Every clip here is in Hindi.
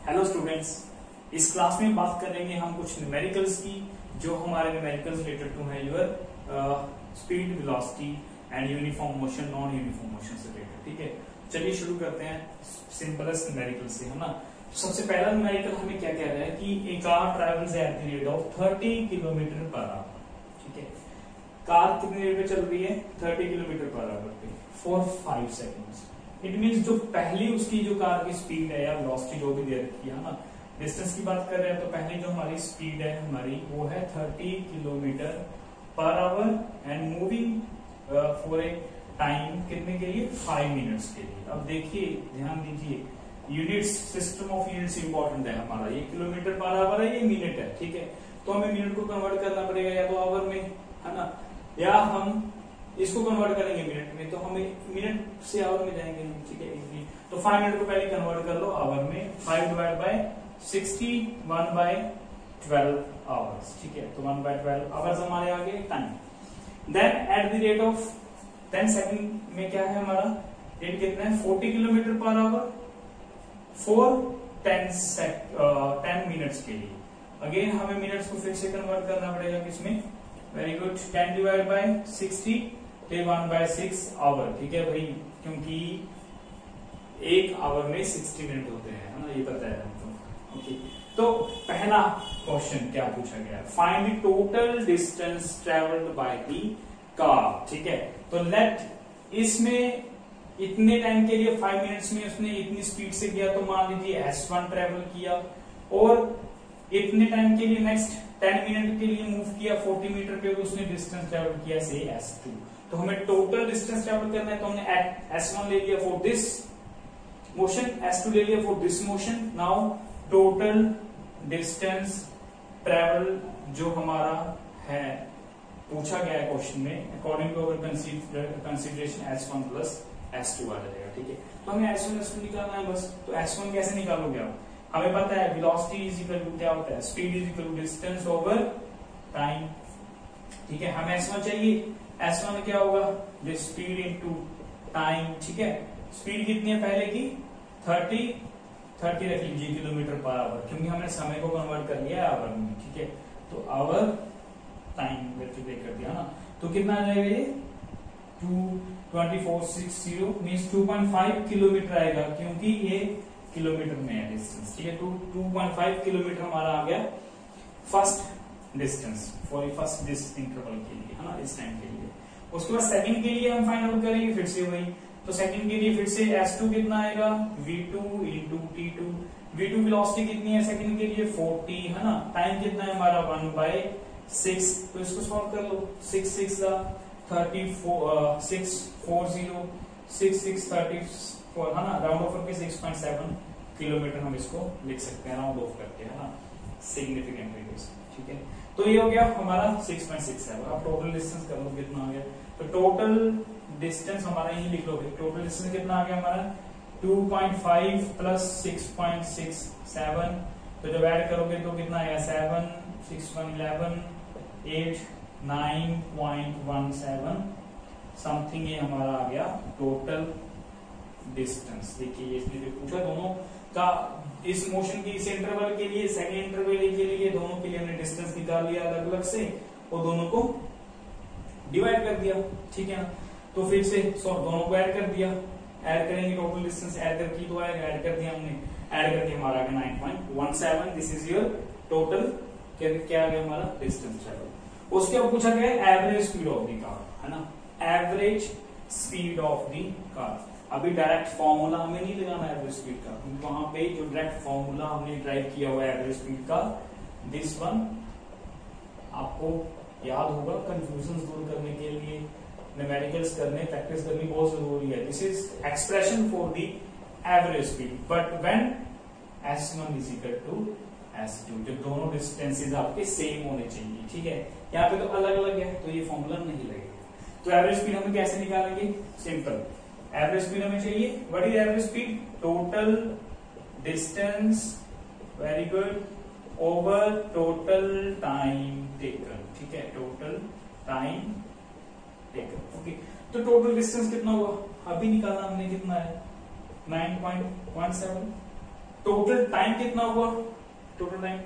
हेलो स्टूडेंट्स, इस क्लास में बात करेंगे हम कुछ न्यूमेरिकल्स की जो हमारे न्यूमेरिकल्स रिलेटेड टू है your speed, velocity and uniform motion, non uniform motion से रिलेटेड। ठीक है, चलिए शुरू करते हैं सिंपलेस्ट न्यूमेरिकल से, है ना। सबसे पहला न्यूमेरिकल हमें क्या कह रहा है कि a car travels at the rate of 30 kilometre per hour. ठीक है, कार कितनी रेट पे चल रही है? 30 किलोमीटर पर आवर पे फॉर 5 सेकेंड्स। इट मीन्स जो पहली उसकी जो कार की स्पीड है या वेलोसिटी जो भी दे रखी है ना, डिस्टेंस की बात कर रहे हैं तो पहले जो हमारी स्पीड है हमारी वो है 30 kilometre per our and moving for a time कितने के लिए? 5 मिनट्स के लिए। अब देखिए, ध्यान दीजिए, units, system of units important है हमारा। ये किलोमीटर पर आवर है, ये मिनट है। ठीक है, तो हमें मिनट को कन्वर्ट करना पड़ेगा या तो आवर में, है ना, या हम इसको कन्वर्ट करेंगे मिनट में, तो हमें मिनट से आवर में जाएंगे। ठीक है, इजीली। तो 5 मिनट को पहले कन्वर्ट कर लो आवर में। 5 डिवाइड बाय 60, 1 बाय 12 आवर्स। ठीक है, तो 1 बाय 12 आवर्स हमारे आगे time. Then at the rate of 10 second में क्या है हमारा रेट कितना है? 40 kilometre per hour for 10 minutes के लिए। अगेन हमें मिनट्स को फिर से कन्वर्ट करना पड़ेगा किसमें? Very good, 10 divide by 60 1 by 6 hour. ठीक है भाई, क्योंकि एक आवर में 60 मिनट होते हैं, है ना, ये पता है हमको। ओके, तो पहला क्वेश्चन क्या पूछा गया? Find the total distance travelled by the car. ठीक है, तो लेट इसमें इतने टाइम के लिए 5 मिनट्स में उसने इतनी स्पीड से किया, तो मान लीजिए S1 ट्रेवल किया, और इतने टाइम के लिए नेक्स्ट 10 मिनट के लिए मूव किया 40 मीटर पे, तो उसने डिस्टेंस ट्रेवल किया से S2। तो हमें टोटल डिस्टेंस ट्रेवल करना है, तो हमने S1 ले लिया फॉर दिस मोशन, S2 ले लिया for this motion. Now total distance travel जो हमारा है पूछा गया है क्वेश्चन में, according to our consideration S1 plus S2 आ जाएगा। ठीक है, तो हमें S1 S2 निकालना है बस। तो S1 कैसे निकालोगे आप? हमें पता है वेलोसिटी इज इक्वल टू क्या होता है? Speed is equal to distance over time. ठीक है, हमें S1 चाहिए। S1 में क्या होगा? This speed into time. ठीक है, स्पीड कितनी है पहले की? 30 रख लीजिए किलोमीटर पर आवर, क्योंकि हमने समय को कन्वर्ट कर लिया है आवर में। ठीक है, तो आवर टाइम मल्टीप्लाई कर दिया ना, तो कितना आ जाएगा ये? 2460 मीन्स 2.5 किलोमीटर आएगा, क्योंकि ये किलोमीटर में है डिस्टेंस। ठीक है, तो 2.5 किलोमीटर हमारा आ गया first distance for first this interval के लिए, है ना, इस टाइम के लिए। उसके बाद सेकंड के लिए हम फाइंड आउट करेंगे फिर से वही। तो सेकंड के लिए फिर से S2 कितना आएगा? V2 into T2। V2 velocity कितनी है सेकंड के लिए? 40, है ना। टाइम कितना है हमारा? 1 बाय 6। तो इसको सॉल्व कर लो। 6 6 34 640 6 6 34, है ना, राउंड ऑफ करके 6.7 किलोमीटर हम इसको लिख सकते हैं राउंड ऑफ करके, है ना, सिग्निफिकेंट रेडियस। ठीक है, तो ये हो गया हमारा 6.67। अब टोटल डिस्टेंस कर लो कितना आ गया। तो टोटल डिस्टेंस हमारा यही लिख लो। टोटल डिस्टेंस कितना आ गया हमारा? 2.5 प्लस 6.67। तो जब ऐड करोगे तो कितना आएगा? 7 6 1 11 8 9.17 समथिंग, ये हमारा आ गया टोटल डिस्टेंस। देखिए, ये इसने जो पूछा दोनों का, इस मोशन की इस इंटरवल के लिए, सेकेंड इंटरवल के लिए, दोनों के लिए हमने डिस्टेंस निकाल लिया अलग अलग से और दोनों को डिवाइड कर दिया। ठीक है ना, तो फिर से दोनों को ऐड कर दिया। ऐड करेंगे टोटल डिस्टेंस, ऐड की तो ऐड कर दिया हमने, ऐड करके हमारा आ गया 9.17। दिस इज योर टोटल क्या आ गया हमारा डिस्टेंस ट्रेवल। उसके बाद पूछा गया average speed of the car, है ना, average speed of the car. अभी डायरेक्ट फॉर्मूला हमें नहीं लगाना एवरेज स्पीड का, क्योंकि वहां पे जो डायरेक्ट फॉर्मूला हमने ड्राइव किया हुआ है एवरेज स्पीड का, दिस वन आपको याद होगा। कंफ्यूजन दूर करने के लिए न्यूमेरिकल्स करने, प्रैक्टिस करनी बहुत जरूरी है। This is expression for the average speed, but when S1 is equal to S2, जब दोनों डिस्टेंसेस आपके सेम होने चाहिए। ठीक है, यहाँ पे तो अलग अलग है, तो ये फॉर्मूला नहीं लगेगा। तो एवरेज स्पीड हम कैसे निकालेंगे? सिंपल, एवरेज स्पीड हमें चाहिए। What is average speed? Total distance, very good, over total time taken. ठीक है, टोटल टाइम टेकन। ओके, तो टोटल डिस्टेंस कितना हुआ? अभी निकाला हमने, कितना है? 9.17। टोटल टाइम कितना हुआ, टोटल टाइम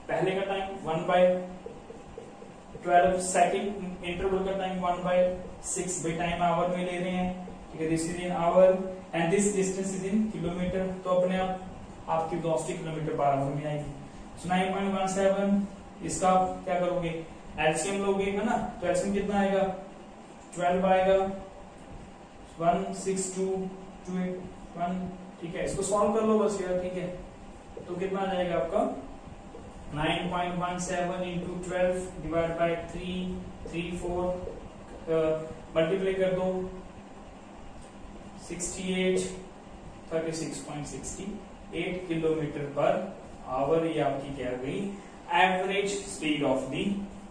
पहले का टाइम 1/12, सेकंड इंटरवल का टाइम 1/6 बाई टाइम आवर में ले रहे हैं, ठीक है। This is in our and this distance is in kilometre, तो अपने आप आपकी वेलोसिटी किलोमीटर पर आवर में आएगी। So 9.17 इसका क्या करोगे, एलसीएम लोगे है ना, तो एलसीएम कितना आएगा 12 आएगा 16221, ठीक है। इसको सॉल्व कर लो बस यार, ठीक है। तो कितना आ जाएगा आपका 9.17 इंटू 12 डिवाइड बाई 334 मल्टीप्लाई कर दो 68 36.68 किलोमीटर पर आवर, ये आपकी क्या आ गई average speed of the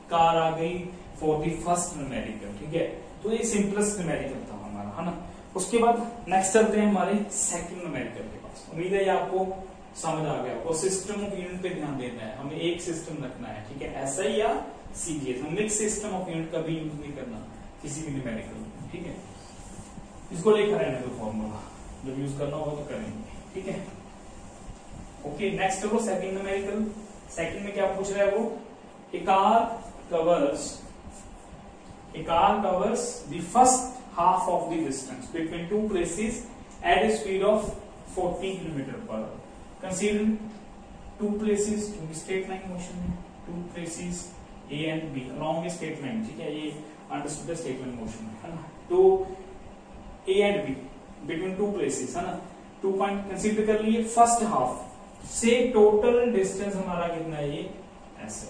car आ गई फॉर दी फर्स्ट न्यूमेरिकल, ठीक है। तो ये सिंपलेस्ट न्यूमेरिकल था हमारा, है ना। उसके बाद नेक्स्ट चलते हैं हमारे सेकंड न्यूमेरिकल के पास। उम्मीद है ये आपको समझ आ गया। और सिस्टम ऑफ यूनिट पे ध्यान देना है, हमें एक सिस्टम रखना है, ठीक है। एसआई या सीजीएस, हम मिक्स सिस्टम ऑफ यूनिट का भी यूज नहीं करना किसी भी न्यूमेरिकल में, ठीक है। इसको लेकर रहने दो फॉर्मूला, जब यूज करना होगा तो करेंगे, ठीक है। ओके, नेक्स्ट चलो सेकंड न्यूमेरिकल। सेकंड में क्या पूछ रहा है वो, a car covers the first half of the distance between two places at a speed of 40 km/h. Consider two places, straight line motion है, two places A and B along a straight line, ठीक है। ये understood the straight line motion है ना। तो A and B between two places है ना, 2 पॉइंट कंसीडर कर लिए। फर्स्ट हाफ से टोटल डिस्टेंस हमारा कितना है, ये S है।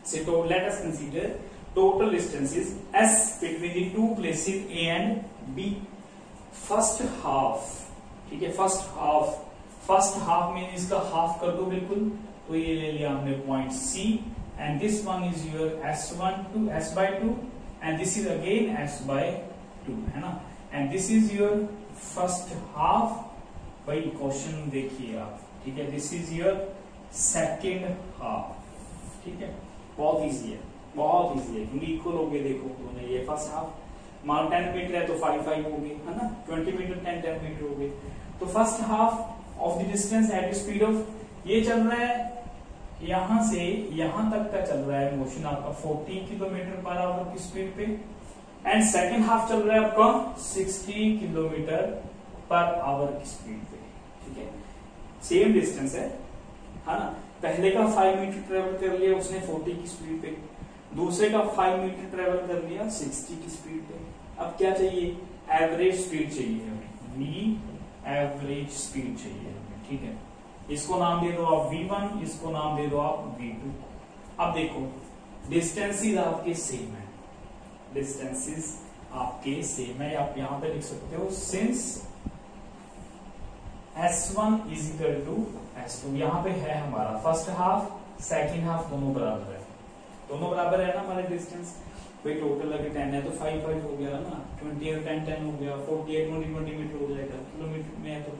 से तो let us consider total distance is S between the two places A and B. First half, ठीक है। फर्स्ट हाफ में इसका हाफ कर दो बिल्कुल, तो ये ले लिया हमने point C and this one is your S1 to S/2 and this is again S/2 है ना। And this is your first half. भाई क्वेश्चन देखिए आप, ठीक है। This is your second half, ठीक है। बहुत इजी है, बहुत इजी है, क्योंकि इक्वल हो गए, देखो दोनों। ये फर्स्ट हाफ मान 10 मीटर है तो 5 हो गए, है ना। 20 मीटर 10 मीटर हो गए। तो first half of the distance at speed of, ये चल रहा है यहां से यहां तक का चल रहा है मोशन आपका 40 km/h की स्पीड पे, एंड सेकेंड हाफ चल रहा है आपका 60 km/h की स्पीड पे, ठीक है। सेम डिस्टेंस है ना। पहले का 5 मीटर ट्रेवल कर लिया उसने 40 की स्पीड पे, दूसरे का 5 मीटर ट्रेवल कर लिया 60 की स्पीड पे। अब क्या चाहिए, एवरेज स्पीड चाहिए हमें, वी एवरेज स्पीड चाहिए हमें, ठीक है। इसको नाम दे दो आप V1, इसको नाम दे दो आप V2। अब देखो डिस्टेंसेस आपके सेम है, डिस्टेंसेस आपके सेम है। आप यहां पे लिख सकते हो since S1 is equal to S2। यहां पे है हमारा फर्स्ट हाफ सेकेंड हाफ दोनों बराबर है, दोनों बराबर है ना हमारे डिस्टेंस। भाई टोटल अगर 10 है तो 5 हो गया ना, 20 है 10 हो गया, 48 20 मीटर हो जाएगा। किलोमीटर में है तो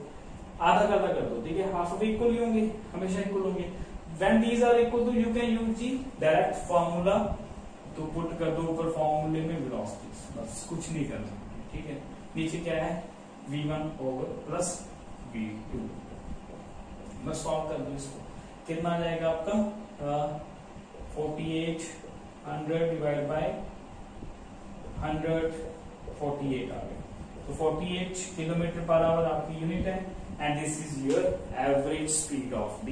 आधा कर दो, ठीक है। हाफ ऑफ इक्वल ही होंगे, हमेशा इक्वल होंगे। When these are equal to you can use the direct formula, तो पुट कर दो ऊपर फार्मूले में वेलोसिटीज, बस कुछ नहीं करना, ठीक है। नीचे क्या है V1 ओवर प्लस V2, बस सॉल्व कर दो इसको। कितना आ जाएगा आपका 4800 डिवाइड बाय 148 आ गया। तो 48 km/h आपकी यूनिट है and this is your average speed of the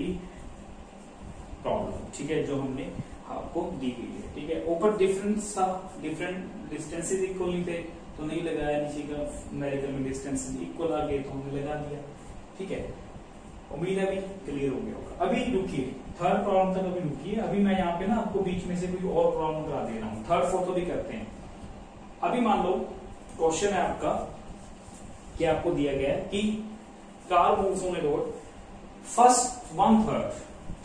problem, ठीक है, जो हमने आपको दी गई है, ठीक है। ऊपर डिफरेंट डिस्टेंसेस इक्वल नहीं थे तो नहीं लगाया, नीचे का न्यूमेरिकल में डिस्टेंसेस इक्वल आ गए तो हमने लगा दिया, ठीक है। उम्मीद है अभी क्लियर हो गया होगा। अभी रुकिए, थर्ड प्रॉब्लम तक अभी रुकिए। अभी मैं यहाँ पे ना आपको बीच में से कोई और प्रॉब्लम करा दे रहा हूँ, थर्ड फोर्थ भी करते हैं। अभी मान लो क्वेश्चन है आपका कि आपको दिया गया है कि car moves on A road first 1/3,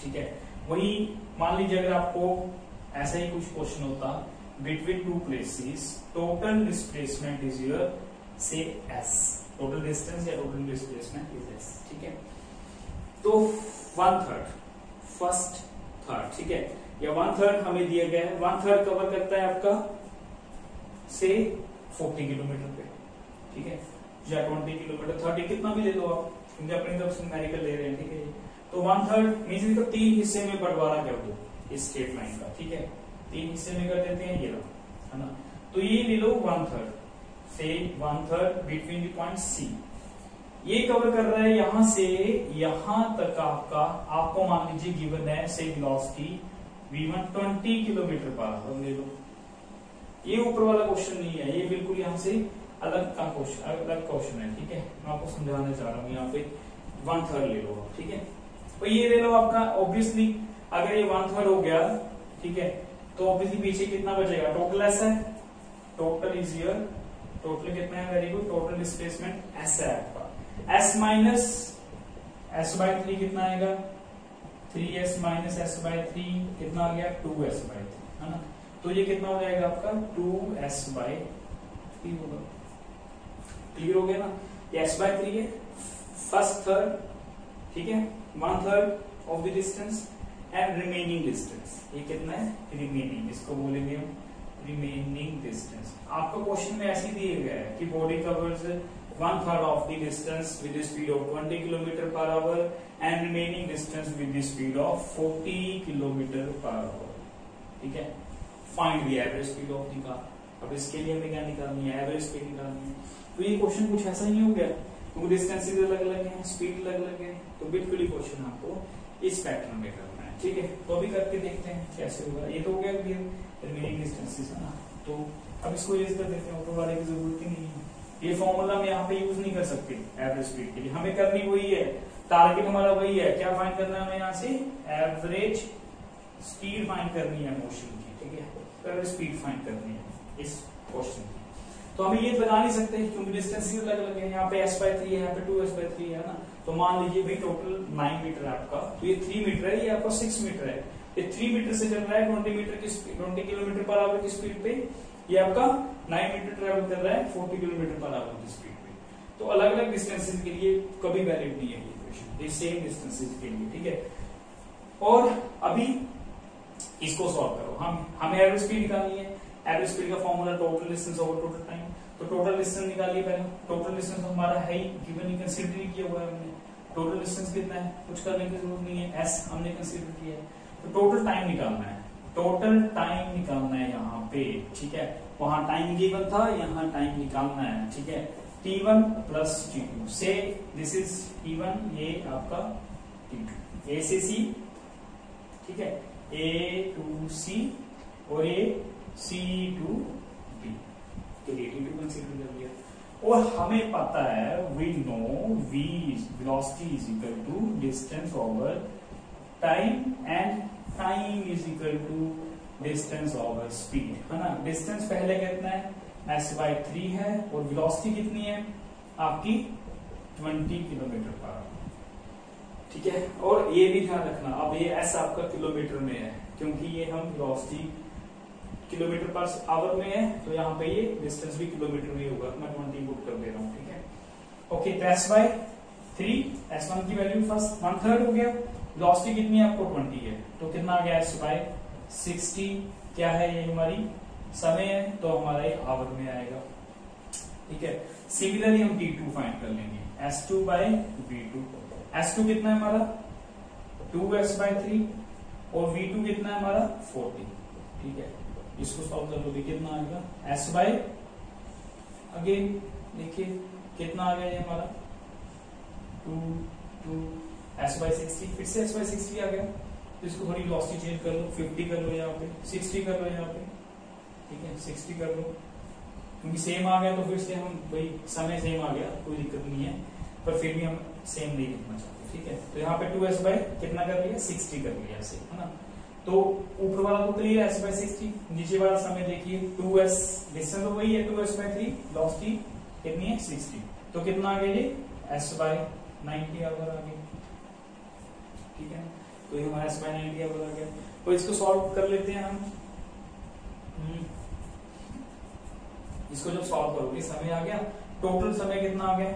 ठीक है। वही मान लीजिए अगर आपको ऐसा ही कुछ क्वेश्चन होता between two places, total displacement is your से S, टोटल डिस्टेंस या टोटल डिस्प्लेसमेंट इज S, ठीक है। तो 1/3 फर्स्ट थर्ड, ठीक है, या 1/3 हमें दिया गया है। 1/3 कवर करता है आपका से 40 किलोमीटर पे, ठीक है, या 20 किलोमीटर, 30 कितना भी ले लो आप, क्योंकि अपनी तरफ से न्यूमेरिकल ले रहे हैं, ठीक है। तो 1/3 मींस इसको 3 हिस्से में बंटवारा कर दो इस स्ट्रेट लाइन का, ठीक है, 3 हिस्से में कर देते हैं, ये लो, है ना। तो ये ले लो 1/3 से 1/3 बिटवीन द पॉइंट सी, ये कवर कर रहा है यहां से यहां तक आपको मान लीजिए गिवन है से velocity v1 20 kilometre per our ले लो। ये ऊपर वाला क्वेश्चन नहीं है, ये बिल्कुल यहां से अलग क्वेश्चन है, ठीक है। मैं आपको समझाना चाह रहा हूँ, यहाँ पे 1/3 ले लो, ठीक है। तो ये ले लो आपका, ऑब्वियसली अगर ये 1/3 हो गया, ठीक है, तो ऑब्वियसली पीछे कितना बचेगा, टोटल एस है, टोटल इज हियर, टोटल कितना है, very good, total displacement S है आपका, s माइनस s/3 कितना आएगा, 3s माइनस s/3 कितना आ गया, 2s/3, है ना। तो ये कितना हो जाएगा आपका 2s/3 होगा, क्लियर हो गया ना। ये s/3 है, फर्स्ट थर्ड, ठीक है, 1/3 of the distance and remaining distance, ये कितना है, रिमेनिंग, इसको बोलेंगे हम रिमेनिंग डिस्टेंस। आपका क्वेश्चन में ऐसे दिया गया है कि body covers 1/3 of the distance with the speed of 20 km/h and remaining distance with the speed of 40 km/h, ठीक है। Find the average speed of the car। अब इसके लिए हमें क्या निकालनी है, एवरेज स्पीड निकालनी है। तो ये क्वेश्चन कुछ ऐसा ही हो गया, क्योंकि डिस्टेंसेस अलग अलग हैं, स्पीड अलग अलग है, तो बिल्कुल ही क्वेश्चन आपको इस पैटर्न में करना है, ठीक है। तो अभी करके देखते हैं कैसे होगा। ये तो हो गया रिमेनिंग डिस्टेंसेस, है ना। तो अब इसको यूज कर देते हैं, ऊपर वाले की जरूरत ही नहीं है, ये फॉर्मूला हम यहाँ पे यूज नहीं कर सकते एवरेज स्पीड के लिए, हमें करनी वही है, टारगेट हमारा वही है, क्या फाइंड करना है हमें यहाँ से, एवरेज स्पीड फाइंड करनी है मोशन की, ठीक है, एवरेज स्पीड फाइंड करनी है इस क्वेश्चन की। तो हमें ये लगा नहीं सकते क्योंकि डिस्टेंस ही अलग अलग है, यहाँ पे s/3 है, यहाँ पे 2s/3 है ना। तो मान लीजिए भाई टोटल 9 मीटर है आपका, तो ये 3 मीटर है, ये आपका 6 मीटर है, ये 3 मीटर से चल रहा है 20 किलोमीटर/h की स्पीड पे, ये आपका 9 मीटर ट्रेवल कर रहा है 40 किलोमीटर/h की स्पीड पे। तो अलग अलग डिस्टेंसेस के लिए कभी वैलिड नहीं है ये इक्वेशन, ये सेम डिस्टेंसेस के लिए, ठीक है। और अभी इसको सॉल्व करो, हमें एवरेज स्पीड निकालनी है। एवरेज स्पीड का formula total distance over total time, तो टोटल डिस्टेंस निकालिए पहले। टोटल डिस्टेंस हमारा है ही गिवन, ही कंसीडर ही किया हुआ है हमने। टोटल डिस्टेंस कितना है, कुछ करने की जरूरत नहीं है, एस हमने कंसीडर किया है। तो टोटल टाइम निकालना है, टोटल टाइम निकालना है यहाँ पे, ठीक है। वहां टाइम गिवन था, यहाँ टाइम निकालना है, ठीक है। T1 प्लस T2 से दिस इज T1, ये आपका T2, A से C, ठीक है, A to C और ये C to B, चलिए T2 कंसीडर कर लिया। और हमें पता है, we know V velocity is equal to distance over time and time is equal to distance over speed, है ना। डिस्टेंस पहले कितना है, s/3 है, और वेलोसिटी कितनी है आपकी 20 km/h, ठीक है। और ये भी ध्यान रखना, अब ये s आपका किलोमीटर में है, क्योंकि ये हम वेलोसिटी km/h में है, तो यहाँ पे ये डिस्टेंस भी किलोमीटर में होगा, मैं 20 पुट कर दे रहा हूँ, ठीक है। ओके, तो s/3, s1 की वैल्यू फर्स्ट 1/3 हो गया, वेलोसिटी कितनी है आपको 20 है, तो कितना आ गया s/60, क्या है ये हमारी समय है, तो हमारा ये आवर में आएगा, ठीक है। सिमिलरली हम T2 फाइंड कर लेंगे, s2/v2, s2 कितना है हमारा 2s/3 और v2 कितना है हमारा 40, ठीक है। इसको सॉल्व कर लो, कितना आएगा s/ अगेन देखिए कितना आ गया ये हमारा 2 s/60, फिर से s/60 आ गया, तो इसको थोड़ी वेलोसिटी चेंज कर लो, 50 कर लो यहाँ पे, 60 कर लो यहाँ पे, ठीक है, 60 कर लो, क्योंकि सेम आ गया तो फिर से हम भाई समय सेम आ गया, कोई दिक्कत नहीं है, पर फिर भी हम सेम नहीं लिखना चाहते, ठीक है। तो यहाँ पे 2s/ कितना कर लिया 60 कर लिया ऐसे, है ना। तो ऊपर वाला तो क्लियर है s/60, नीचे वाला समय देखिए 2s, डिस्टेंस तो वही है 2s/3, वेलोसिटी कितनी है 60, तो कितना आ गया ये s/90 आवर आ गया, ठीक है। तो ये हमारा s/90 आवर आ गया। तो इसको सॉल्व कर लेते हैं हम, इसको जब सॉल्व करोगे समय आ गया, टोटल समय कितना आ गया,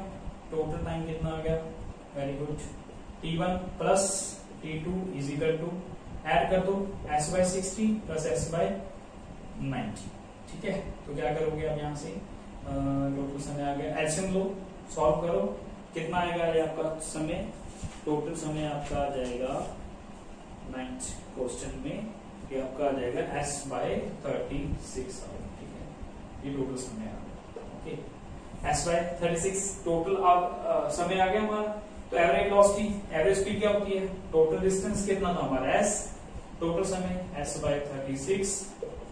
टोटल टाइम कितना आ गया, very good, T1 plus T2 is equal to, add कर दो s/60 प्लस s/90, ठीक है। तो क्या करोगे आप यहाँ से टोटल समय आ गया, एलसीएम लो, सॉल्व करो, कितना आएगा ये आपका समय, टोटल समय आपका आ जाएगा 9th क्वेश्चन में ये आपका आ जाएगा S/36 आवर, ठीक है, ये टोटल समय आ गया। ओके, S/36 टोटल समय आ गया हमारा। तो एवरेज वेलोसिटी, एवरेज स्पीड क्या होती है, टोटल डिस्टेंस कितना था हमारा S, टोटल समय S/36,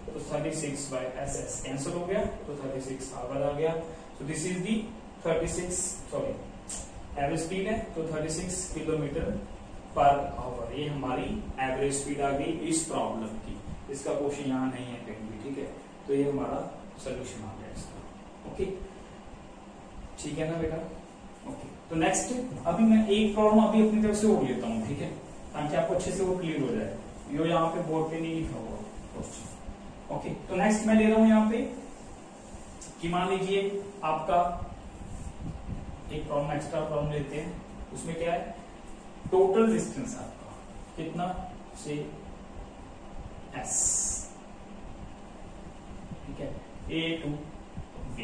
तो 36/SS कैंसिल हो गया, तो 36 आवर आ गया। तो this is the 36 sorry average speed है, तो 36 किलोमीटर पर आवर, ये हमारी एवरेज स्पीड आ गई इस प्रॉब्लम की। इसका क्वेश्चन यहाँ नहीं है कहीं भी, ठीक है, तो ये हमारा सोल्यूशन आ गया इसका। ओके, ठीक है ना बेटा। ओके, तो नेक्स्ट अभी मैं एक प्रॉब्लम अभी अपनी तरफ से और लेता हूँ, ठीक है, ताकि आपको अच्छे से वो क्लियर हो जाए। ये यहाँ पे बोर्ड पे नहीं लिखा हुआ क्वेश्चन। ओके, तो नेक्स्ट मैं ले रहा हूं यहाँ पे कि मान लीजिए आपका एक प्रॉब्लम, एक्स्ट्रा प्रॉब्लम लेते हैं, उसमें क्या है, टोटल डिस्टेंस आपका कितना से S, ठीक है, A टू B।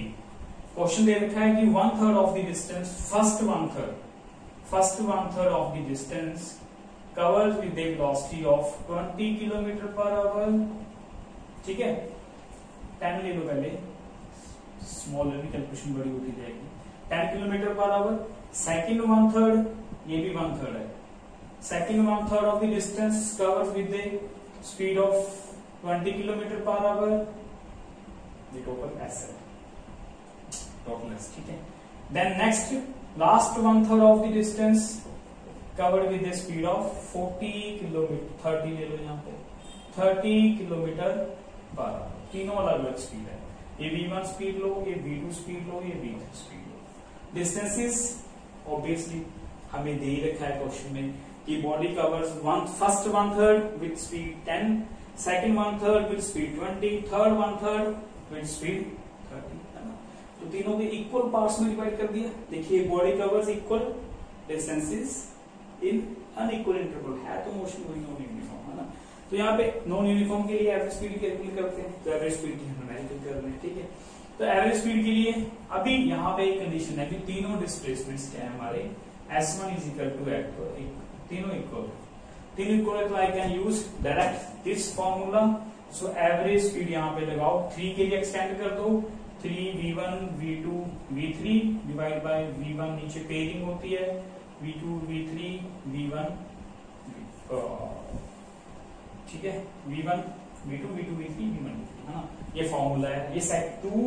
क्वेश्चन दे रखा है कि 1/3 of the distance, first one third of the distance covers with A velocity of 20 kilometre per hour, ठीक है, 10 ले लो पहले, स्मॉल भी कैलकुलेशन बड़ी होती जाएगी, 10 किलोमीटर पर आवर। सेकंड 1/3, ये भी 1/3 है, second 1/3 of the distance covers with a speed of 20 kilometre per hour, ये टोटल S है, टोटल S, ठीक है। Then next last 1/3 of the distance covered with a speed of 40 kilometre, 30 ले लो यहाँ पे, 30 किलोमीटर पर आवर, तीनों अलग अलग स्पीड है, ये V1 स्पीड लो, ये V2 स्पीड लो, ये V3 स्पीड लो। डिस्टेंसेस ऑब्वियसली हमें दे ही रखा है क्वेश्चन में कि body covers first 1/3 with speed 10, second 1/3 with speed 20, third 1/3 with speed 30, है ना। तो तीनों के इक्वल पार्ट्स में डिवाइड कर दिया। देखिए बॉडी कवर्स इक्वल, डिस्टेंसेस इन अनइक्वल इंटरवल है, तो मोशन गोइंग ऑन यूनिफॉर्म, है ना। तो यहाँ पे नॉन यूनिफॉर्म के लिए एवरेज स्पीड कैलकुलेट करते हैं, तो एवरेज स्पीड की हम कैलकुलेट कर रहे हैं, ठीक है। तो एवरेज स्पीड के लिए अभी यहाँ पे एक कंडीशन है कि तीनों डिस्प्लेसमेंट्स क्या है हमारे, S1 इज इक्वल टू तीनों इक्वल है, तो I can use direct this formula. So average speed यहाँ पे लगाओ, 3 के लिए एक्सटेंड कर दो, 3V1 V2 V3 divide by V1, नीचे पेयरिंग होती है, V2 V3 V1, ठीक है, V1 V2 V2 V3 V1 V3, है ना, ये फॉर्मूला है। ये सेट 2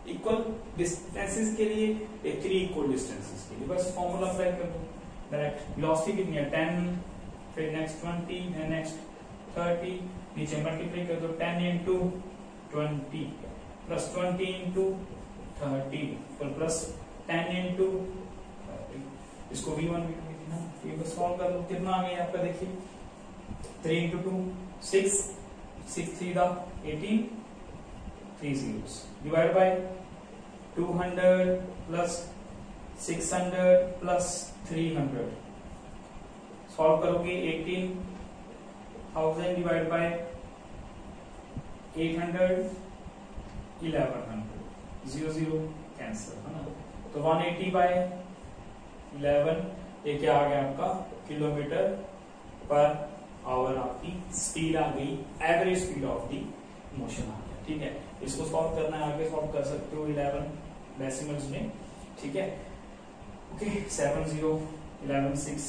इक्वल डिस्टेंसेस के लिए, ये 3 इक्वल डिस्टेंसेस के लिए, बस फॉर्मूला अप्लाई कर दो डायरेक्ट। वेलोसिटी कितनी है 10, फिर नेक्स्ट 20, नेक्स्ट 30, नीचे मल्टीप्लाई कर दो, 10 into 20 plus 20 into 30 plus 10 into 30, इसको V1 V2 V3 ना, ये बस सॉल्व कर लो, कितना आ गया आपका, देखिए 3 इंटू 2 6, 6 3 दा 18, 3 zeros divide by 200 plus 600 plus 300, solve करोगे 18,000 डिवाइड बाय 800, 1100, 0 0 कैंसिल, है ना। तो 180 बाय 11, ये क्या आ गया आपका, किलोमीटर पर आवर आपकी स्पीड आ गई, average speed of the motion आ गया, ठीक है। इसको सॉल्व करना है, आगे सॉल्व कर सकते हो 11 डेसिमल्स में, ठीक है। ओके, 7 0 11 6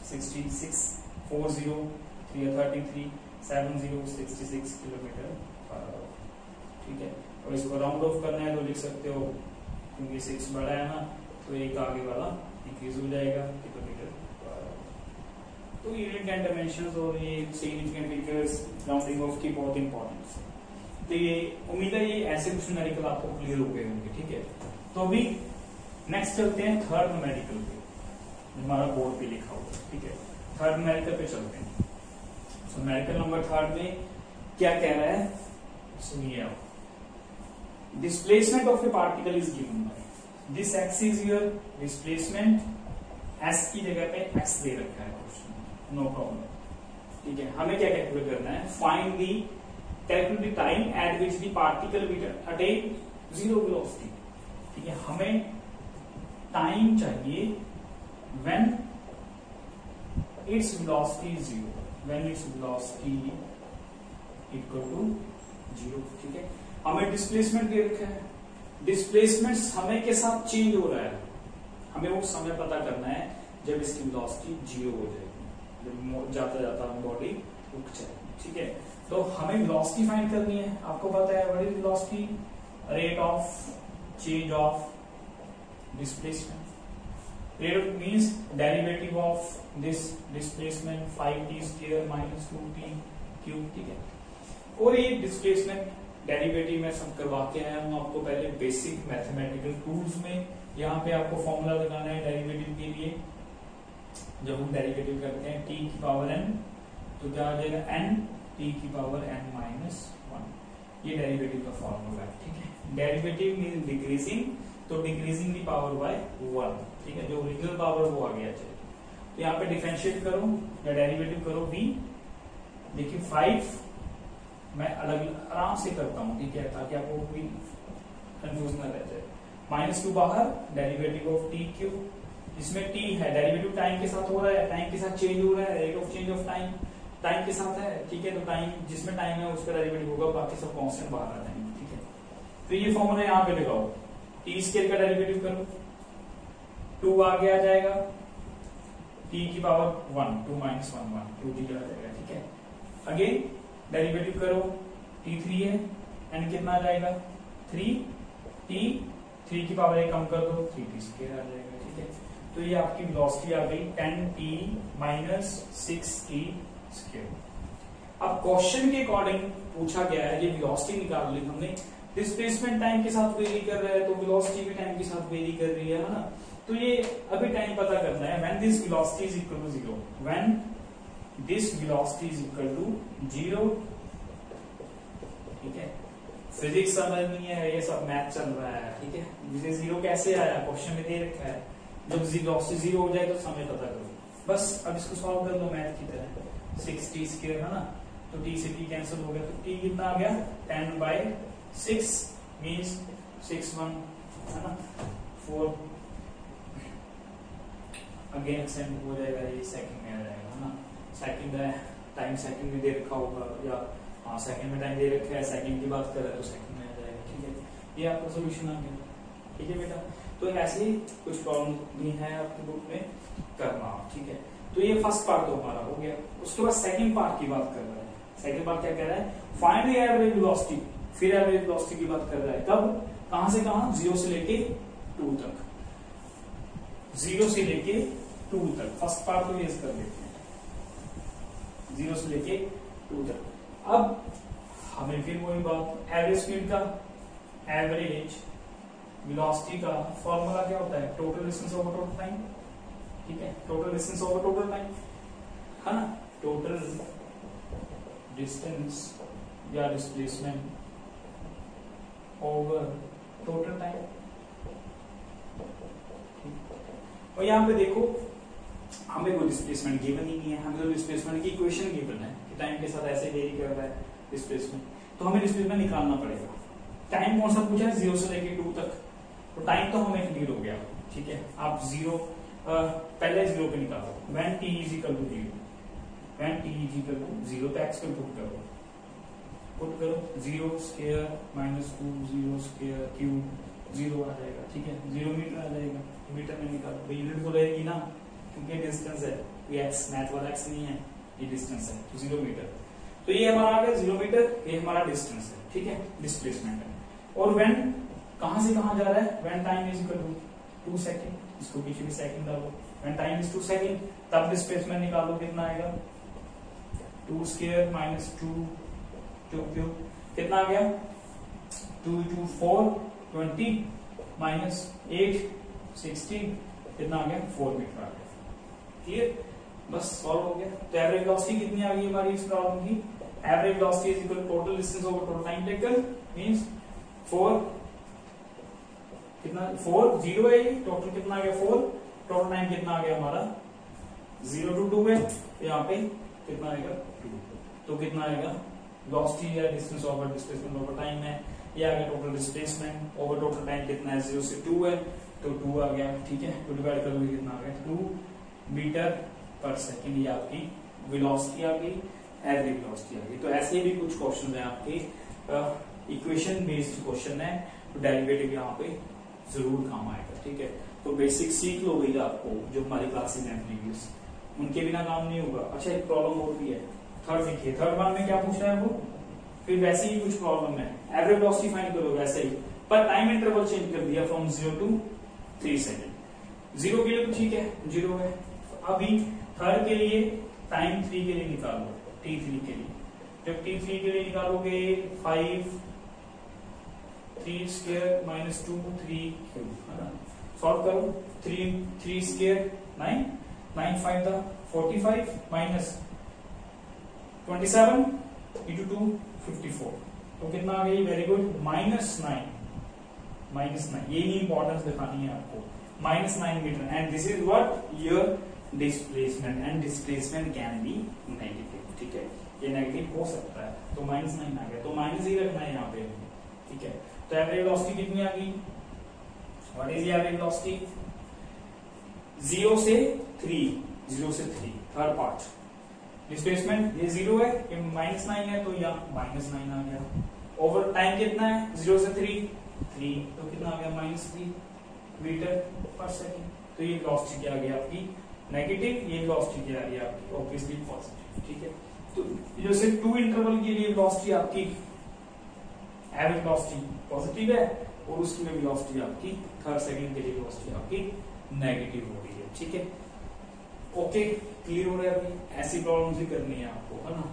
66 4 0 3 33 7 0 66 किलोमीटर पर आवर, ठीक है। और इसको राउंड ऑफ करना है तो लिख सकते हो, क्योंकि 6 बड़ा है ना, तो एक आगे वाला इंक्रीज हो जाएगा, किलोमीटर पर आवर। तो यूनिट एंड डायमेंशंस और ये सिग्निफिकेंट फिगर्स राउंडिंग ऑफ की बहुत इंपॉर्टेंट है। तो ये उम्मीद है ये ऐसे कुछ न्यूमेरिकल आपको क्लियर हो गए होंगे, ठीक है। तो अभी नेक्स्ट चलते हैं थर्ड न्यूमेरिकल पे, हमारा बोर्ड पे लिखा हुआ, ठीक है। थर्ड न्यूमेरिकल पे चलते हैं। सो न्यूमेरिकल नंबर थर्ड में क्या कह रहा है, सुनिए आप, displacement of A particle is given by this x is your displacement, S की जगह पे एक्स दे रखा है क्वेश्चन, नो प्रॉब्लम, ठीक है। हमें क्या कैलकुलेट करना है, find the calculate the time at which the particle will attain zero velocity, ठीक है। हमें टाइम चाहिए when its velocity is zero, when its velocity equal to zero. ठीक है, हमें डिस्प्लेसमेंट दे रखा है, डिस्प्लेसमेंट समय के साथ चेंज हो रहा है, हमें वो समय पता करना है जब इसकी वेलोसिटी जीरो हो जाएगी, जब जाता जाता बॉडी रुक जाएगी। ठीक है, तो हमें वेलोसिटी फाइंड करनी है। आपको पता है what is velocity, rate of change of displacement, rate means derivative of this displacement 5t square minus 2t cube. ठीक है, और ये डिस्प्लेसमेंट डेरिवेटिव में सब करवा के आया हूं आपको पहले बेसिक मैथमेटिकल टूल्स में। यहाँ पे आपको फॉर्मूला लगाना है डेरिवेटिव के लिए। जब हम डेरिवेटिव करते हैं t की पावर n, तो क्या आ जाएगा n t की पावर n माइनस 1, ये डेरिवेटिव का फॉर्मूला है। ठीक है, डेरिवेटिव मीन डिक्रीजिंग, तो डिक्रीजिंग की पावर बाय 1। ठीक है, जो ओरिजिनल पावर वो आगे आ जाएगी। तो यहाँ पे डिफरेंशिएट करो या डेरिवेटिव करो v, देखिए 5 मैं अलग आराम से करता हूं, ठीक है, ताकि आपको कोई कंफ्यूज ना रह जाए। -2 बाहर, डेरिवेटिव ऑफ टी क्यूब, इसमें t है, डेरिवेटिव टाइम के साथ हो रहा है, टाइम के साथ चेंज हो रहा है, rate of change of time time के साथ है। ठीक है, तो टाइम जिसमें टाइम है उसका डेरिवेटिव होगा, बाकी सब कांस्टेंट बाहर आ जाएंगे। ठीक है, तो ये फॉर्मूला यहाँ पे लगाओ, टी स्क्वायर का डेरिवेटिव करो, 2 आगे आ जाएगा, t की पावर 1, 2 माइनस 1 1, 2t आ जाएगा। ठीक है, अगेन डेरिवेटिव करो, t3 है, n कितना आ जाएगा 3t, 3 की पावर 1 कम कर दो, 3t स्क्वायर आ जाएगा। ठीक है, तो ये आपकी वेलोसिटी आ गई 10t माइनस 6t स्क्वायर। अब क्वेश्चन के अकॉर्डिंग पूछा गया है, ये वेलोसिटी निकाल ली हमने, डिस्प्लेसमेंट टाइम के साथ वेरी कर रहा है, तो वेलोसिटी भी टाइम के साथ वेरी कर रही है ना। तो ये अभी टाइम पता करना है, when this velocity is equal to 0, when this velocity is equal to 0। ठीक है, फिजिक्स समझ नहीं है, ये सब मैथ चल रहा है। ठीक है, जिसे 0 कैसे आया, क्वेश्चन में दे रखा है, जब वेलोसिटी 0 हो जाए तो समय पता करो, बस। अब इसको सॉल्व कर लो मैथ की तरह, 6t स्क्वायर है ना, तो t से t कैंसिल हो गया, तो t कितना आ गया 10/6 मींस 6 1 है ना 4, अगेन एक्सटेंड हो जाएगा, ये सेकंड में आ जाएगा है ना। सेकंड है, टाइम सेकंड में दे रखा होगा, या हाँ सेकंड में टाइम दे रखा है, सेकंड की बात कर रहा है तो सेकंड में आ जाएगा। ठीक है, ये आपका सोल्यूशन आ गया। ठीक है बेटा, तो ऐसे ही कुछ प्रॉब्लम भी है आपके बुक में करना। ठीक है, तो ये फर्स्ट पार्ट तो हमारा हो गया। उसके बाद सेकंड पार्ट की बात कर रहा है। सेकंड पार्ट क्या कह रहा है, फाइंड द एवरेज वेलोसिटी, फिर एवरेज वेलोसिटी की बात कर रहा है, कब, कहां से कहां, 0 से लेके 2 तक, 0 से लेके 2 तक। फर्स्ट पार्ट तो ये कर लेते हैं, 0 से लेके 2 तक। अब हमें फिर वही बात, एवरेज स्पीड का, एवरेज वेलोसिटी का फॉर्मूला क्या होता है, total distance over total time. ठीक है, total distance over total time है ना, टोटल डिस्टेंस या डिस्प्लेसमेंट ओवर टोटल टाइम। और यहाँ पे देखो हमें कोई डिस्प्लेसमेंट गिवन ही नहीं है, हमें तो डिस्प्लेसमेंट की इक्वेशन गिवन है कि टाइम के साथ ऐसे वेरी कर रहा है डिस्प्लेसमेंट, तो हमें डिस्प्लेसमेंट निकालना पड़ेगा। टाइम कौन सा पूछा है, 0 से लेके 2 तक, तो टाइम तो हमें क्लियर हो गया। ठीक है, आप 0 पहले 0 पे निकालो, when t is equal to 0, when t is equal to 0, तो x पे पुट करो 0 स्क्वायर माइनस 2 0 स्क्वायर क्यूब 0 आ जाएगा। ठीक है, 0 मीटर आ जाएगा, मीटर में निकालो, यूनिट तो रहेगी ना, क्योंकि डिस्टेंस है, ये x मैथ वाला x नहीं है, ये डिस्टेंस है, तो 0 मीटर। तो ये हमारा आ गया 0 मीटर, ये हमारा डिस्टेंस है। ठीक है, डिस्प्लेसमेंट है। और व्हेन कहां से कहां जा रहा है, when time is equal to 2 second, इसको पीछे भी सेकंड डालो, व्हेन टाइम इज 2 सेकंड, तब डिस्प्लेसमेंट निकालो, कितना आएगा 2 स्क्वायर माइनस 2 क्यूब, कितना आ गया 2 2 4 20 माइनस 8 16, कितना आ गया 4 मीटर आ गया। क्लियर, बस सॉल्व हो गया। तो एवरेज वेलोसिटी कितनी आ गई हमारी इस प्रॉब्लम की, average velocity is equal total distance over total time taken means 4, कितना 4 0 है, टोटल कितना आ गया 4, टोटल टाइम कितना आ गया हमारा 0 to 2 है, यहाँ पे कितना आएगा 2, तो कितना आएगा वेलोसिटी या distance over displacement over time है, ये आ गया total displacement over total time कितना है 0 से 2 है, तो 2 आ गया, ठीक है, 2 डिवाइड करोगे कितना आ गया 2 मीटर पर सेकेंड, ये आपकी वेलोसिटी आ गई, एवरेज वेलोसिटी आ गई। तो ऐसे भी कुछ क्वेश्चन है आपके इक्वेशन बेस्ड क्वेश्चन है, तो डेरिवेटिव यहाँ पे जरूर काम आएगा, ठीक है। तो बेसिक सीख लो भैया आपको, जो हमारी क्लासेस हैं प्रीवियस, उनके बिना काम नहीं होगा। अच्छा एक प्रॉब्लम और भी है, थर्ड देखिए, थर्ड वन में क्या पूछ रहा है वो, फिर वैसे ही कुछ प्रॉब्लम है, एवरेज वेलोसिटी फाइंड करो वैसे ही, पर टाइम इंटरवल चेंज कर दिया फ्रॉम 0 to 3 सेकेंड। 0 के लिए तो ठीक है 0 है, अभी थर्ड के लिए टाइम 3 के लिए निकालो, t3 के लिए, जब t3 के लिए निकालोगे 5 3 स्क्वायर माइनस 2 3 क्यूब, है ना, सॉल्व करो, 3 स्क्वायर 9 9 5 45 माइनस 27 इंटू 2 54, तो कितना आ गई, वेरी गुड, -9, ये ही इंपॉर्टेंस दिखानी है आपको, -9 metre, and this is what your displacement, and displacement can be negative, ठीक है, ये नेगेटिव हो सकता है, तो -9 आ गया, तो माइनस ही रखना है यहाँ पे, ठीक है। तो एवरेज वेलोसिटी कितनी आ गई, व्हाट इज एवरेज वेलोसिटी, 0 से 3, थर्ड पार्ट, डिस्प्लेसमेंट ये 0 है, ये -9 है, तो यहाँ -9 आ गया, ओवर टाइम कितना है 0 से 3, तो कितना आ गया -3 मीटर पर सेकेंड, तो ये वेलोसिटी क्या आ गई आपकी नेगेटिव, ये वेलोसिटी क्या आ गई आपकी ऑब्वियसली पॉजिटिव, ठीक है। तो जैसे 2 इंटरवल के लिए वेलोसिटी आपकी एवरेज वेलोसिटी पॉजिटिव है, और उसकी में वेलोसिटी आपकी थर्ड सेकंड के लिए वेलोसिटी आपकी नेगेटिव हो रही है, ठीक है। ओके, क्लियर हो रहा है, अभी ऐसी प्रॉब्लम्स भी करनी है आपको, है ना।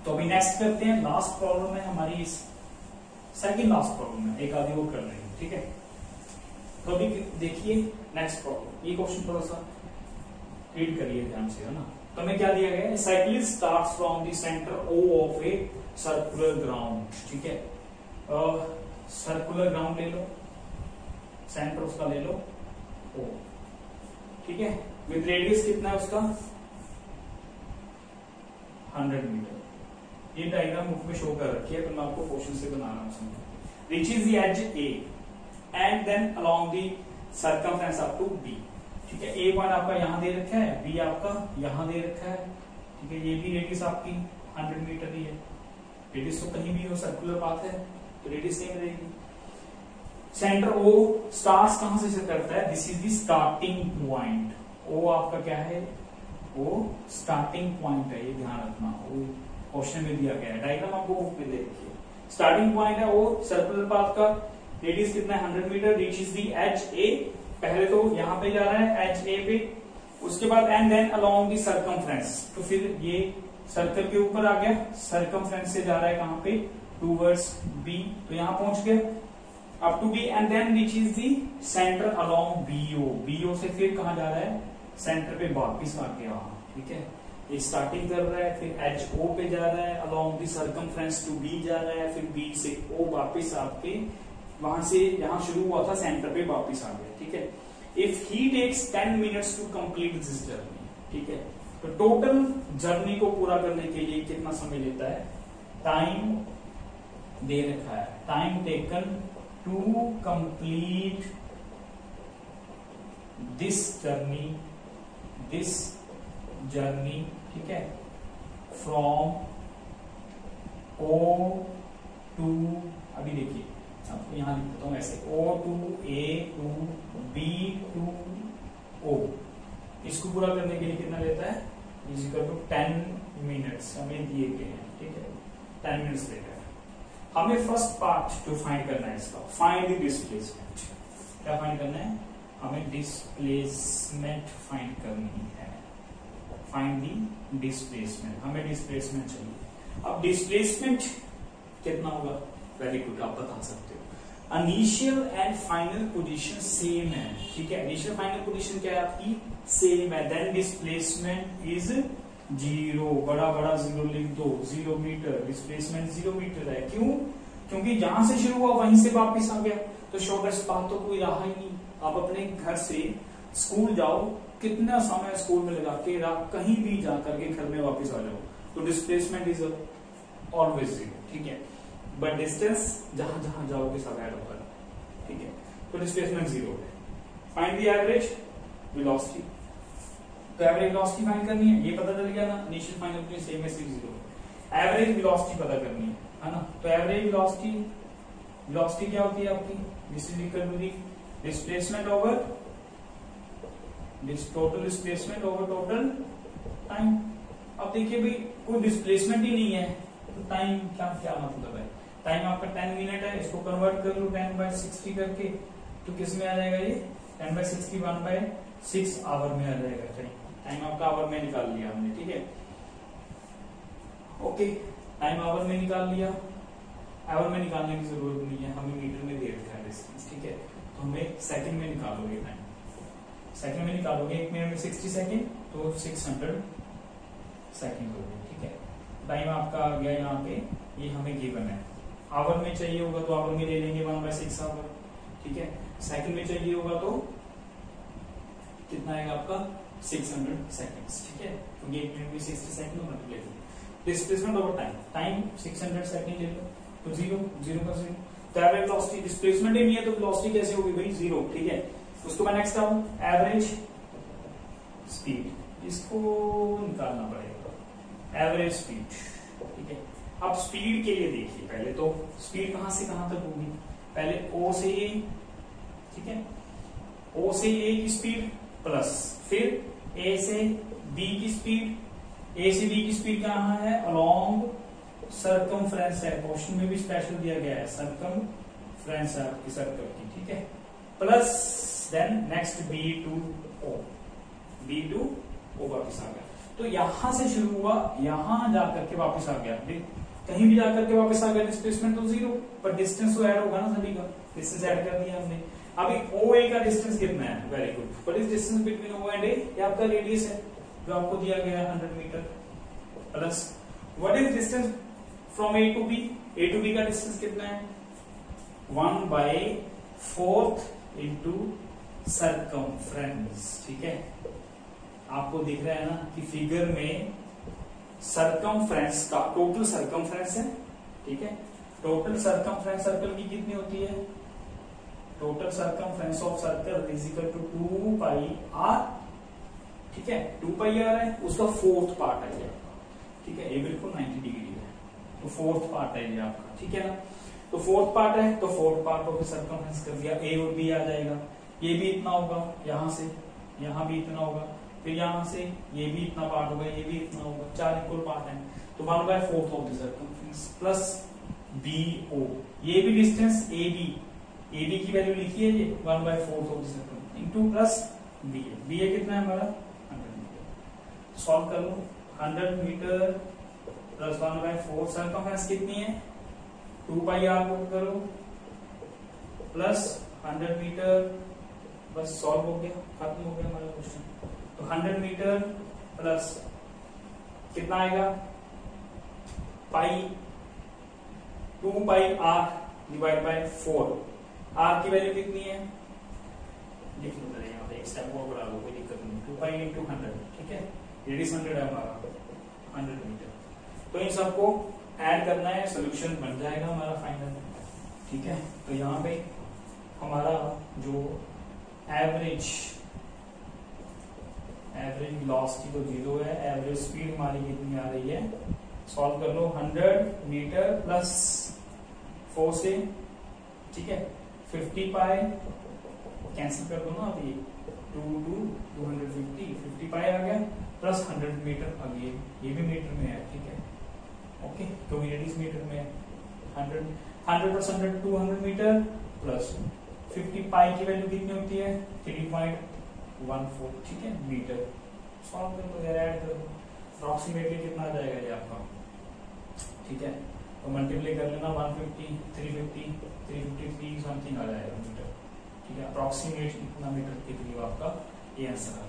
तो अभी नेक्स्ट करते हैं, लास्ट प्रॉब्लम है हमारी, इस सेकंड लास्ट प्रॉब्लम है, एक आधी वो कर लेंगे, ठीक है। तो अभी देखिए नेक्स्ट प्रॉब्लम, ये क्वेश्चन थोड़ा सा रीड करिए ध्यान से, है ना। तो हमें क्या दिया गया है, cyclist starts from the centre O of a circular ground, ठीक है, सर्कुलर ग्राउंड ले लो, सेंटर उसका ले लो ओ, ठीक है, विद रेडियस कितना है उसका 100 मीटर। ये डायग्राम बुक में शो कर रखी है, तो मैं आपको क्वेश्चन से बना रहा हूं। Reaches the edge A and then along the circumference up to B, ठीक है, ए पॉइंट आपका यहां दे रखा है, बी आपका यहां दे रखा है, ठीक है, ये भी रेडियस आपकी 100 मीटर ही है, रेडियस तो कहीं भी हो, सर्कुलर पाथ है तो रेडियस सेम रहेगी। सेंटर ओ स्टार्ट कहां से करता है, this is the starting point, O आपका क्या है, वो स्टार्टिंग पॉइंट है, ये ध्यान रखना, वो क्वेश्चन में दिया गया है, डायग्राम आपको बुक में देखिए, स्टार्टिंग पॉइंट है वो सर्कुलर पाथ का, रेडियस कितना है 100 metre, reaches the edge A, पहले तो यहां पे जा रहा है एज ए पे, उसके बाद and then along the circumference, तो फिर ये सर्कल के ऊपर आ गया, सर्कमफ्रेंस से जा रहा है कहां पे, टूवर्ड्स बी, तो यहां पहुंच गया up to B, and then reaches the centre along BO, BO से फिर कहां जा रहा है, सेंटर पे वापिस आ गया, ठीक है, ये स्टार्टिंग कर रहा है, फिर एच ओ पे जा रहा है, along the circumference to B जा रहा है, फिर बी से ओ वापिस आपके वहां से जहां शुरू हुआ था सेंटर पे वापिस आ गया, ठीक है। If he takes 10 minutes to complete this journey, ठीक है, तो टोटल जर्नी को पूरा करने के लिए कितना समय लेता है, टाइम दे रखा है, time taken to complete this journey, ठीक है, फ्रॉम ओ टू, अभी देखिए आपको यहां लिख देता हूं ऐसे, O to A to B to O, इसको पूरा करने के लिए कितना लेता है, इज इक्वल टू 10 मिनट्स हमें दिए गए हैं, ठीक है, 10 मिनट्स लेगा। हमें फर्स्ट पार्ट जो फाइंड करना है इसका, फाइंड द डिस्प्लेसमेंट, क्या फाइंड करना है, हमें डिस्प्लेसमेंट फाइंड करनी है, फाइंड द डिस्प्लेसमेंट, हमें डिस्प्लेसमेंट चाहिए। अब डिस्प्लेसमेंट कितना होगा, वेरी गुड, आप बता सकते हो, initial and final position same है, ठीक है, इनिशियल फाइनल पोजीशन क्या है आपकी सेम है, देन डिस्प्लेसमेंट इज 0, बड़ा बड़ा 0 लिख दो, 0 मीटर, डिस्प्लेसमेंट 0 मीटर है, क्यों, क्योंकि जहां से शुरू हुआ वहीं से वापिस आ गया, तो शॉर्टेस्ट पाथ तो कोई रहा ही नहीं। आप अपने घर से स्कूल जाओ, कितना समय स्कूल में लगा के कहीं भी जाकर के घर में वापिस आ जाओ, तो डिस्प्लेसमेंट इज ऑलवेज 0, ठीक है, बट डिस्टेंस जहां जहां जाओगे सब ऐड होगा, ठीक है, तो डिस्प्लेसमेंट 0 है। Find the average velocity. तो एवरेज वेलोसिटी फाइंड करनी है, ये पता चल गया ना, इनिशियल फाइनल के सेम है 0। एवरेज वेलोसिटी पता करनी है ना। तो एवरेज वेलोसिटी क्या होती है आपकी, this is equal to the displacement over total displacement over total time. अब देखिए भाई कोई डिस्प्लेसमेंट ही नहीं है तो टाइम क्या क्या मतलब है, टाइम आपका 10 मिनट है, इसको कन्वर्ट कर लो 10/60 करके, तो किस में आ जाएगा ये 10/60 1/6 आवर में आ जाएगा। टाइम आपका आवर में निकाल लिया हमने, ठीक है। ओके, टाइम आवर में निकाल लिया, आवर में निकालने की जरूरत नहीं है, हमें मीटर में दे रखा है डिस्टेंस, ठीक है। तो हमें सेकंड में निकालोगे टाइम, सेकंड में निकालोगे, 1 मिनट में 60 सेकंड, तो 600 सेकंड हो गए, ठीक है। टाइम आपका आ गया यहाँ पे, ये हमें गिवन है। आवर में चाहिए होगा तो आवर में ले लेंगे 1/6 आवर, ठीक है। सेकंड में चाहिए होगा तो कितना आएगा आपका 600 सेकंड्स, ठीक है। क्योंकि 1 मिनट में 60 सेकंड मल्टीप्लाई करेंगे डिस्प्लेसमेंट ओवर टाइम 600 सेकंड ले लो, तो 0 का 0। तो एवरेज वेलोसिटी, डिस्प्लेसमेंट ही नहीं है तो वेलोसिटी कैसे होगी भाई 0, ठीक है। उसको मैं नेक्स्ट आऊं, एवरेज स्पीड, इसको निकालना पड़ेगा, एवरेज स्पीड, ठीक है। अब स्पीड के लिए देखिए, पहले तो स्पीड कहां से कहां तक होगी, पहले O से A, ठीक है, O से A की स्पीड प्लस फिर A से B की स्पीड, A से B की स्पीड कहां है, अलोंग सर्कमफ्रेंस है, क्वेश्चन में भी स्पेशल दिया गया है, सर्कमफ्रेंस है आपकी सर्कल की, ठीक है। Plus then next B to O वापिस आ गया, तो यहां से शुरू हुआ, यहां जाकर के वापस आ गया, कहीं भी जाकर के वापस आ गया, डिस्प्लेसमेंट तो 0, पर डिस्टेंस तो ऐड होगा ना सभी का, डिस्टेंस ऐड कर दिया हमने। अभी OA का डिस्टेंस कितना है, very good, what is distance between O and A, ये आपका रेडियस है जो आपको दिया गया है 100 metre, plus what is distance from A to B, A to B का डिस्टेंस कितना है 1/4 इंटू सर्कमफ्रेंस, ठीक है। आपको दिख रहा है ना कि फिगर में सर्कमफ्रेंस का टोटल सर्कमफ्रेंस है, ठीक है। टोटल सर्कमफ्रेंस सर्कल की कितनी होती है, total circumference of circle is equal to 2πr, ठीक है। 2πr है, उसका 4th पार्ट है ये, ठीक है। ये बिल्कुल 90 डिग्री है, तो 4th पार्ट है ये आपका, ठीक है ना। तो 4th पार्ट है, तो 4th पार्ट ऑफ सर्कमफ्रेंस कर दिया, A और B आ जाएगा, ये भी इतना होगा, यहां से यहां भी इतना होगा, फिर यहां से ये भी इतना पार्ट होगा, ये भी इतना होगा, 4 इक्वल पार्ट है, तो 1/4 of the circumference plus BO, ये भी डिस्टेंस AB की वैल्यू लिखी है ये 1/4 of the circumference into plus BA कितना है हमारा 100 मीटर। सॉल्व कर लो, 100 मीटर प्लस 1/4, सर्कमफ्रेंस कितनी है 2πr को करो प्लस 100 मीटर, बस सॉल्व हो गया, खत्म हो गया हमारा क्वेश्चन। तो 100 मीटर प्लस कितना आएगा 2πr डिवाइड बाय 4, r की वैल्यू कितनी है लिख लो, यहाँ पे एक स्टेप और बढ़ा लो, कोई दिक्कत नहीं, 2π × 100, ठीक है। रेडियस 100 है हमारा, 100 मीटर। तो इन सबको ऐड करना है, सोल्यूशन बन जाएगा हमारा फाइनल, ठीक है। तो यहाँ पे हमारा जो एवरेज वेलोसिटी तो 0 है, एवरेज स्पीड हमारी कितनी आ रही है, सॉल्व कर लो, 100 मीटर प्लस 4 से, ठीक है, 50π कैंसिल कर दो ना, अभी 250 50π आ गया, प्लस 100 मीटर अगेन, ये भी मीटर में है, ठीक है, ओके। तो रेडियस मीटर में है, 100 प्लस 100 200 मीटर प्लस 50π की वैल्यू कितनी होती है 3.14, ठीक है, मीटर। सॉल्व कर दो यार, ऐड कर दो, अप्रॉक्सीमेटली कितना आ जाएगा ये आपका, ठीक है। तो मल्टीप्लाई कर लेना, 150 353 समथिंग आ जाएगा मीटर, ठीक है। अप्रॉक्सीमेट इतना मीटर के करीब आपका ये आंसर आ